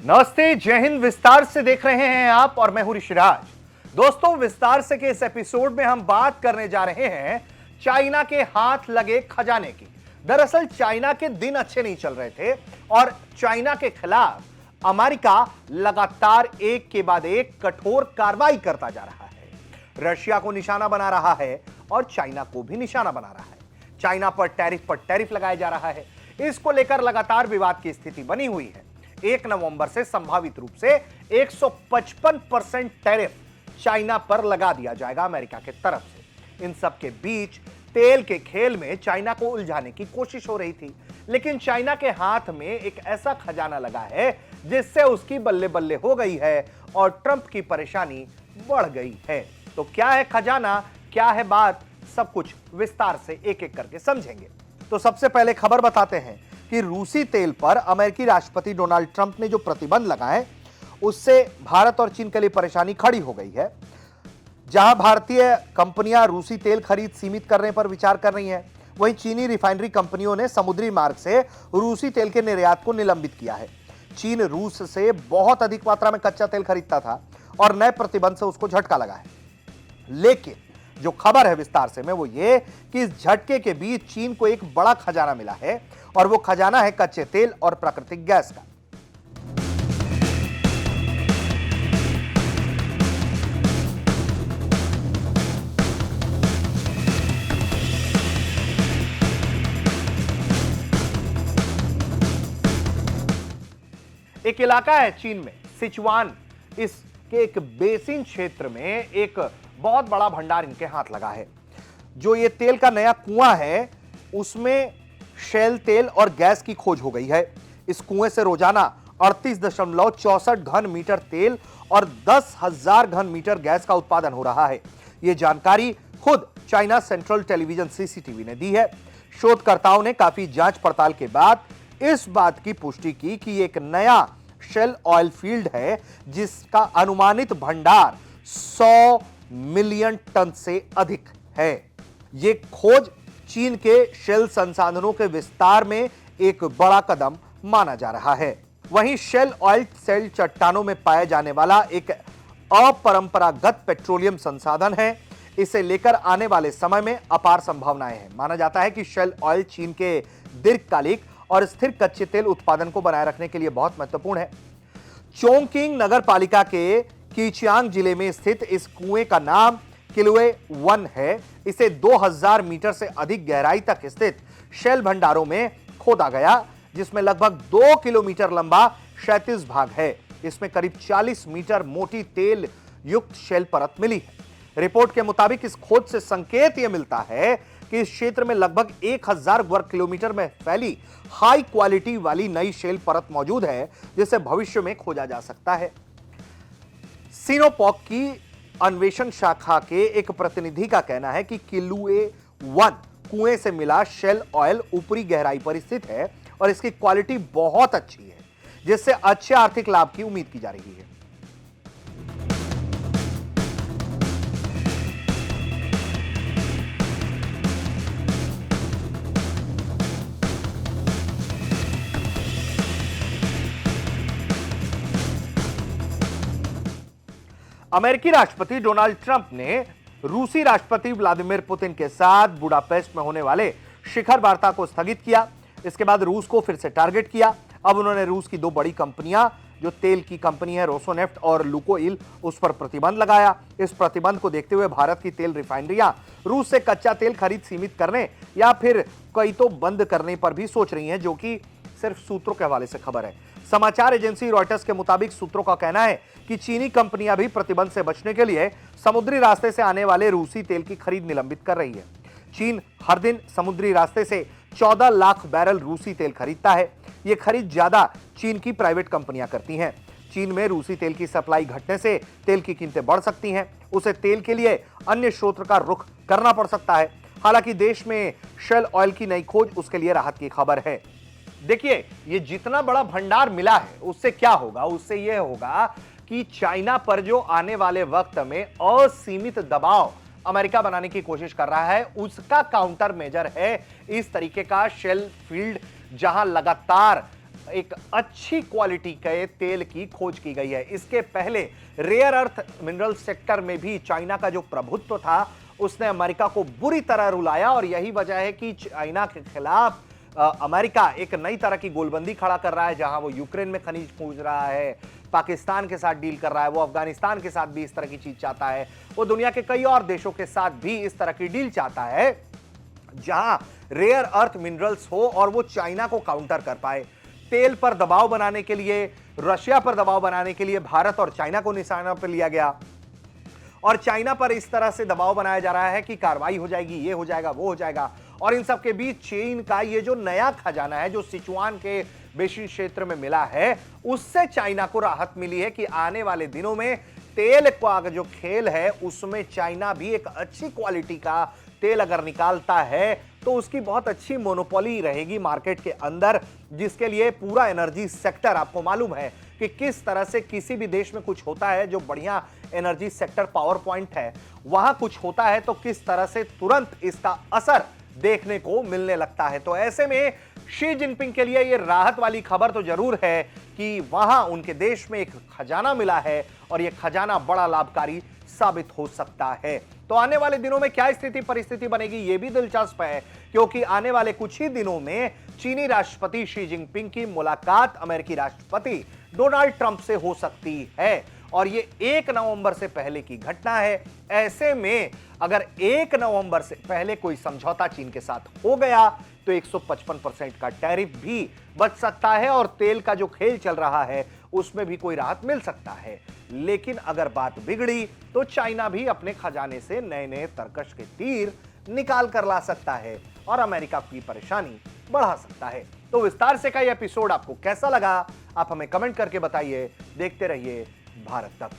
नमस्ते, जय हिंद। विस्तार से देख रहे हैं आप और मैं हूं ऋषिराज। दोस्तों, विस्तार से के इस एपिसोड में हम बात करने जा रहे हैं चाइना के हाथ लगे खजाने की। दरअसल चाइना के दिन अच्छे नहीं चल रहे थे और चाइना के खिलाफ अमेरिका लगातार एक के बाद एक कठोर कार्रवाई करता जा रहा है। रशिया को निशाना बना रहा है और चाइना को भी निशाना बना रहा है। चाइना पर टैरिफ लगाया जा रहा है। इसको लेकर लगातार विवाद की स्थिति बनी हुई है। 1 नवंबर से संभावित रूप से 155% टैरिफ चाइना पर लगा दिया जाएगा अमेरिका के तरफ से। इन सब के बीच तेल के खेल में चाइना को उलझाने की कोशिश हो रही थी, लेकिन चाइना के हाथ में एक ऐसा खजाना लगा है जिससे उसकी बल्ले बल्ले हो गई है और ट्रंप की परेशानी बढ़ गई है। तो क्या है खजाना, क्या है बात, सब कुछ विस्तार से एक एक करके समझेंगे। तो सबसे पहले खबर बताते हैं कि रूसी तेल पर अमेरिकी राष्ट्रपति डोनाल्ड ट्रंप ने जो प्रतिबंध लगाए उससे भारत और चीन के लिए परेशानी खड़ी हो गई है। जहां भारतीय कंपनियां रूसी तेल खरीद सीमित करने पर विचार कर रही हैं, वहीं चीनी रिफाइनरी कंपनियों ने समुद्री मार्ग से रूसी तेल के निर्यात को निलंबित किया है। चीन रूस से बहुत अधिक मात्रा में कच्चा तेल खरीदता था और नए प्रतिबंध से उसको झटका लगा है। लेकिन जो खबर है विस्तार से में वो ये कि इस झटके के बीच चीन को एक बड़ा खजाना मिला है और वो खजाना है कच्चे तेल और प्राकृतिक गैस का। एक इलाका है चीन में, सिचुआन। इसके एक बेसिन क्षेत्र में एक बहुत बड़ा भंडार इनके हाथ लगा है। जो ये तेल का नया कुआं है उसमें शेल तेल और गैस की खोज हो गई है। इस कुएं से रोजाना 38.64 घन मीटर तेल और 10,000 घन मीटर गैस का उत्पादन हो रहा है। यह जानकारी खुद चाइना सेंट्रल टेलीविजन सीसीटीवी ने दी है। शोधकर्ताओं ने काफी जांच पड़ताल के बाद इस बात की पुष्टि की कि एक नया शेल ऑयल फील्ड है जिसका अनुमानित भंडार 100 मिलियन टन से अधिक है। यह खोज चीन के शेल संसाधनों के विस्तार में एक बड़ा कदम माना जा रहा है। वहीं शेल ऑयल सेल चट्टानों में पाया जाने वाला एक अपरंपरागत पेट्रोलियम संसाधन है। इसे लेकर आने वाले समय में अपार संभावनाएं हैं। माना जाता है कि शेल ऑयल चीन के दीर्घकालिक और स्थिर कच्चे तेल उत्पादन को बनाए रखने के लिए बहुत महत्वपूर्ण है। चोंगकिंग नगर पालिका के कीचियांग जिले में स्थित इस कुएं का नाम किलुए 1 है। इसे 2000 मीटर से अधिक गहराई तक स्थित शेल भंडारों में खोदा गया, जिसमें लगभग 2 किलोमीटर लंबा क्षैतिज भाग है। इसमें करीब 40 मीटर मोटी तेल युक्त शेल परत मिली है। रिपोर्ट के मुताबिक इस खोज से संकेत यह मिलता है कि इस क्षेत्र में लगभग 1000 वर्ग किलोमीटर में फैली हाई क्वालिटी वाली नई शेल परत मौजूद है, जिसे भविष्य में खोजा जा सकता है। सिनोपॉक की अन्वेषण शाखा के एक प्रतिनिधि का कहना है कि किलुए 1 कुएं से मिला शेल ऑयल ऊपरी गहराई पर स्थित है और इसकी क्वालिटी बहुत अच्छी है, जिससे अच्छे आर्थिक लाभ की उम्मीद की जा रही है। अमेरिकी राष्ट्रपति डोनाल्ड ट्रंप ने रूसी राष्ट्रपति व्लादिमीर पुतिन के साथ बुडापेस्ट में होने वाले शिखर वार्ता को स्थगित किया। इसके बाद रूस को फिर से टारगेट किया। अब उन्होंने रूस की 2 बड़ी कंपनियां, जो तेल की कंपनी है रोसोनेफ्ट और लुकोइल, उस पर प्रतिबंध लगाया। इस प्रतिबंध को देखते हुए भारत की तेल रिफाइनरियां रूस से कच्चा तेल खरीद सीमित करने या फिर कई तो बंद करने पर भी सोच रही हैं, जो कि सिर्फ सूत्रों के हवाले से खबर है। समाचार एजेंसी रॉयटर्स के मुताबिक सूत्रों का कहना है कि चीनी कंपनियां भी प्रतिबंध से बचने के लिए समुद्री रास्ते से आने वाले रूसी तेल की खरीद निलंबित कर रही है। चीन हर दिन समुद्री रास्ते से 14 लाख बैरल रूसी तेल खरीदता है। यह खरीद ज्यादा चीन की प्राइवेट कंपनियां करती हैं। चीन में रूसी तेल की सप्लाई घटने से तेल की कीमतें बढ़ सकती हैं। उसे तेल के लिए अन्य स्रोत का रुख करना पड़ सकता है। हालांकि देश में शेल ऑयल की नई खोज उसके लिए राहत की खबर है। देखिए, ये जितना बड़ा भंडार मिला है उससे क्या होगा, उससे यह होगा कि चाइना पर जो आने वाले वक्त में असीमित दबाव अमेरिका बनाने की कोशिश कर रहा है, उसका काउंटर मेजर है इस तरीके का शेल फील्ड, जहां लगातार एक अच्छी क्वालिटी के तेल की खोज की गई है। इसके पहले रेयर अर्थ मिनरल सेक्टर में भी चाइना का जो प्रभुत्व था उसने अमेरिका को बुरी तरह रुलाया और यही वजह है कि चाइना के खिलाफ अमेरिका एक नई तरह की गोलबंदी खड़ा कर रहा है, जहां वो यूक्रेन में खनिज खोज रहा है, पाकिस्तान के साथ डील कर रहा है, वो अफगानिस्तान के साथ भी इस तरह की चीज चाहता है, वो दुनिया के कई और देशों के साथ भी इस तरह की डील चाहता है जहां रेयर अर्थ मिनरल्स हो और वो चाइना को काउंटर कर पाए। तेल पर दबाव बनाने के लिए, रशिया पर दबाव बनाने के लिए भारत और चाइना को निशाना पर लिया गया और चाइना पर इस तरह से दबाव बनाया जा रहा है कि कार्रवाई हो जाएगी, ये हो जाएगा, वो हो जाएगा। और इन सब के बीच चीन का ये जो नया खजाना है जो सिचुआन के बेसिन क्षेत्र में मिला है, उससे चाइना को राहत मिली है कि आने वाले दिनों में तेल का जो खेल है उसमें चाइना भी एक अच्छी क्वालिटी का तेल अगर निकालता है तो उसकी बहुत अच्छी मोनोपोली रहेगी मार्केट के अंदर, जिसके लिए पूरा एनर्जी सेक्टर, आपको मालूम है कि किस तरह से किसी भी देश में कुछ होता है जो बढ़िया एनर्जी सेक्टर पावर पॉइंट है, वहां कुछ होता है तो किस तरह से तुरंत इसका असर देखने को मिलने लगता है। तो ऐसे में शी जिनपिंग के लिए यह राहत वाली खबर तो जरूर है कि वहां उनके देश में एक खजाना मिला है और यह खजाना बड़ा लाभकारी साबित हो सकता है। तो आने वाले दिनों में क्या स्थिति परिस्थिति बनेगी यह भी दिलचस्प है, क्योंकि आने वाले कुछ ही दिनों में चीनी राष्ट्रपति शी जिनपिंग की मुलाकात अमेरिकी राष्ट्रपति डोनाल्ड ट्रंप से हो सकती है और ये 1 नवंबर से पहले की घटना है। ऐसे में अगर 1 नवंबर से पहले कोई समझौता चीन के साथ हो गया तो 155% का टैरिफ भी बच सकता है और तेल का जो खेल चल रहा है उसमें भी कोई राहत मिल सकता है। लेकिन अगर बात बिगड़ी तो चाइना भी अपने खजाने से नए नए तरकश के तीर निकाल कर ला सकता है और अमेरिका की परेशानी बढ़ा सकता है। तो विस्तार से का यह एपिसोड आपको कैसा लगा, आप हमें कमेंट करके बताइए। देखते रहिए भारत तक।